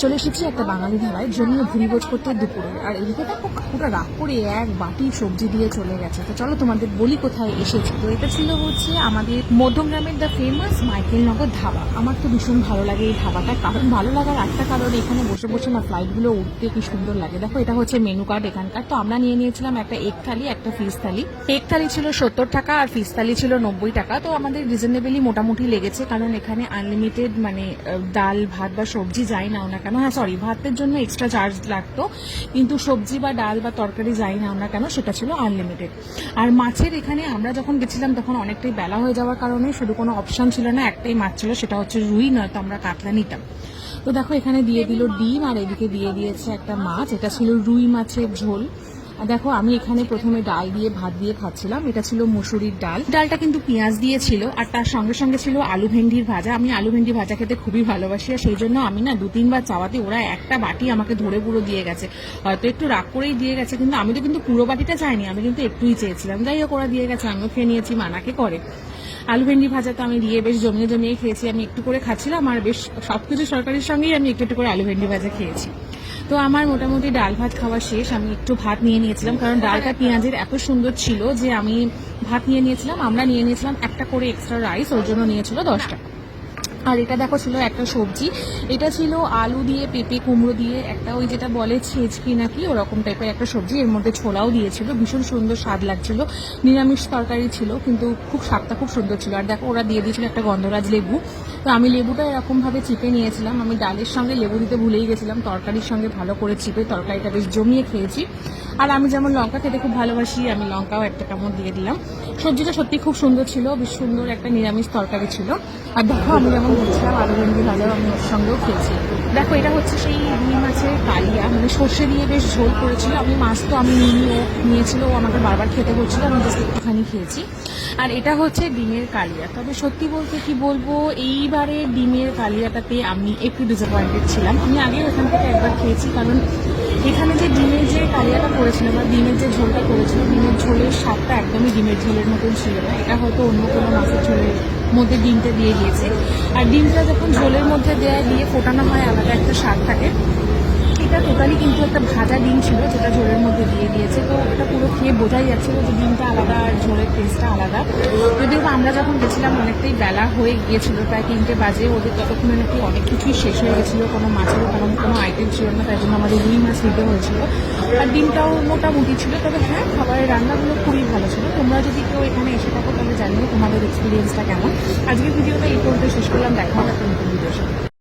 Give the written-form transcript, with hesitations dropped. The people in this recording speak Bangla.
চলে এসেছি একটা বাঙালি ধাবায় জমিয়ে ভুড়িভোজ করতে দুপুরে। আর এদিকে দেখো কাকুটা রাগ করে এক বাটি সবজি দিয়ে চলে গেছে। তো চলো তোমাদের বলি কোথায় এসেছি। তো এটা ছিল হচ্ছে আমাদের মধ্যমগ্রামের দ্য ফেমাস মাইকেলনগর ধাবা। আমার তো ভীষণ ভালো লাগে এই ধাবাটা, কারণ ভালো লাগার একটা কারণ এখানে বসে বসে না ফ্লাইটগুলো উঠতে কি সুন্দর লাগে। দেখো এটা হচ্ছে মেনু কার্ড এখানকার। তো আমরা নিয়ে নিয়েছিলাম একটা এগ থালি, একটা ফিশ থালি। এগ থালি ছিল 70 টাকা আর ফিশ থালি ছিল 90 টাকা। তো আমাদের রিজনেবলি মোটামুটি লেগেছে, কারণ এখানে আনলিমিটেড মানে ডাল ভাত বা সবজি যাই নাও না কেন, হ্যাঁ সরি ভাতের জন্য এক্সট্রা চার্জ লাগতো, কিন্তু সবজি বা ডাল বা তরকারি যাই নাও না কেন সেটা ছিল আনলিমিটেড। আর মাছের এখানে আমরা যখন গেছিলাম তখন অনেকটাই বেলা হয়ে যাওয়ার কারণে শুধু কোনো অপশন ছিল না, একটাই মাছ ছিল, সেটা হচ্ছে রুই, নয়তো আমরা কাতলা নিতাম। তো দেখো এখানে দিয়ে দিল ডিম আর এদিকে দিয়ে দিয়েছে একটা মাছ, এটা ছিল রুই মাছের ঝোল। আর দেখো আমি এখানে প্রথমে ডাল দিয়ে ভাত দিয়ে খাচ্ছিলাম, এটা ছিল মুসুরির ডাল। ডালটা কিন্তু পেঁয়াজ দিয়ে ছিল আর তার সঙ্গে সঙ্গে ছিল আলু ভেন্ডির ভাজা। আমি আলু ভেন্ডি ভাজা খেতে খুবই ভালোবাসি, আর সেই জন্য আমি না 2-3 বার চাওয়াতে ওরা একটা বাটি আমাকে ধরে পুরো দিয়ে গেছে। হয়তো একটু রাগ করেই দিয়ে গেছে, কিন্তু আমি তো কিন্তু পুরো বাটিটা চাইনি, আমি কিন্তু একটুই চেয়েছিলাম। যাই হোক ওরা দিয়ে গেছে, আমিও খেয়ে নিয়েছি, মানাকে করে। আলু ভেন্ডি ভাজা তো আমি দিয়ে বেশ জমিয়ে জমিয়ে খেয়েছি, আমি একটু করে খাচ্ছিলাম আর বেশ সবকিছু সরকারির সঙ্গেই আমি একটু একটু করে আলু ভেন্ডি ভাজা খেয়েছি। তো আমার মোটামুটি ডাল ভাত খাওয়া শেষ। আমি একটু ভাত নিয়ে নিয়েছিলাম, কারণ ডালটা পেঁয়াজের এত সুন্দর ছিল যে আমি ভাত নিয়ে নিয়েছিলাম। আমরা নিয়ে নিয়েছিলাম একটা করে এক্সট্রা রাইস, ওর জন্য নিয়েছিল 10 টাকা। আর এটা দেখো ছিল একটা সবজি, এটা ছিল আলু দিয়ে পেঁপে কুমড়ো দিয়ে একটা ওই যেটা বলে ছেঁচকি নাকি ওরকম টাইপের একটা সবজি, এর মধ্যে ছোলাও দিয়েছিল, ভীষণ সুন্দর স্বাদ লাগছিল। নিরামিষ তরকারি ছিল কিন্তু খুব স্বাদটা খুব সুন্দর ছিল। আর দেখো ওরা দিয়ে দিয়েছিল একটা গন্ধরাজ লেবু। তো আমি লেবুটা এরকমভাবে চিপে নিয়েছিলাম, আমি ডালের সঙ্গে লেবু দিতে ভুলেই গেছিলাম, তরকারির সঙ্গে ভালো করে চিপে তরকারিটা বেশ জমিয়ে খেয়েছি। আর আমি যেমন লঙ্কা খেতে খুব ভালোবাসি, আমি লঙ্কাও একটা কামড় দিয়ে দিলাম। সবজিটা সত্যি খুব সুন্দর ছিল, বেশ সুন্দর একটা নিরামিষ তরকারি ছিল। আর দেখো আমি যেমন বলছিলাম আলু ভেন্ডি ভাজা আমি ওর সঙ্গেও খেয়েছি। দেখো এটা হচ্ছে সেই রুই মাছের কালিয়া, মানে সর্ষে দিয়ে বেশ ঝোল করেছিল। আমি মাছ তো আমি নিইনি, ও নিয়েছিল, ও আমাকে বারবার খেতে বলছিল, আমি জাস্ট একটুখানি খেয়েছি। আর এটা হচ্ছে ডিমের কালিয়া। তবে সত্যি বলতে কি বলবো, এইবারে ডিমের কালিয়াটাতে আমি একটু ডিসঅ্যাপয়েন্টেড ছিলাম। আমি আগেও এখান থেকে একবার খেয়েছি, কারণ এখানে যে ডিমের যে কালিয়াটা করেছিল বা ডিমের যে ঝোলটা করেছিল, ডিমের ঝোলের স্বাদটা একদমই ডিমের ঝোলের মতন ছিল না। এটা হয়তো অন্য কোনো মাছের ঝোলের মধ্যে ডিমটা দিয়ে দিয়েছে। আর ডিমটা যখন ঝোলের মধ্যে দিয়ে ফোটানো হয় আলাদা একটা স্বাদ থাকে। এটা টোটালি কিন্তু একটা ভাজা ডিম ছিল যেটা ঝোলের মধ্যে দিয়ে দিয়েছে। তো এটা পুরো খেয়ে বোঝাই যাচ্ছিল যে ডিমটা আলাদা আর ঝোলের টেস্টটা আলাদা। যদিও আমরা যখন গেছিলাম অনেকটাই বেলা হয়ে গিয়েছিল, প্রায় 3টে বাজে। ওদের ততক্ষণে নাকি অনেক কিছুই শেষ হয়ে গেছিলো, কোনো মাছেরও কোনো আইটেম ছিল না, তাই জন্য আমাদের রুই মাছ নিতে হয়েছিল। আর ডিমটাও মোটামুটি ছিল। তবে হ্যাঁ, খাবারের রান্নাগুলো খুবই ভালো ছিল। তোমরা যদি কেউ এখানে এসে থাকো তাহলে জানিও তোমাদের এক্সপিরিয়েন্সটা কেমন। আজকের ভিডিওটা এই পর্যন্ত শেষ করলাম, দেখা হবে একটা নতুন ভিডিওর সাথে।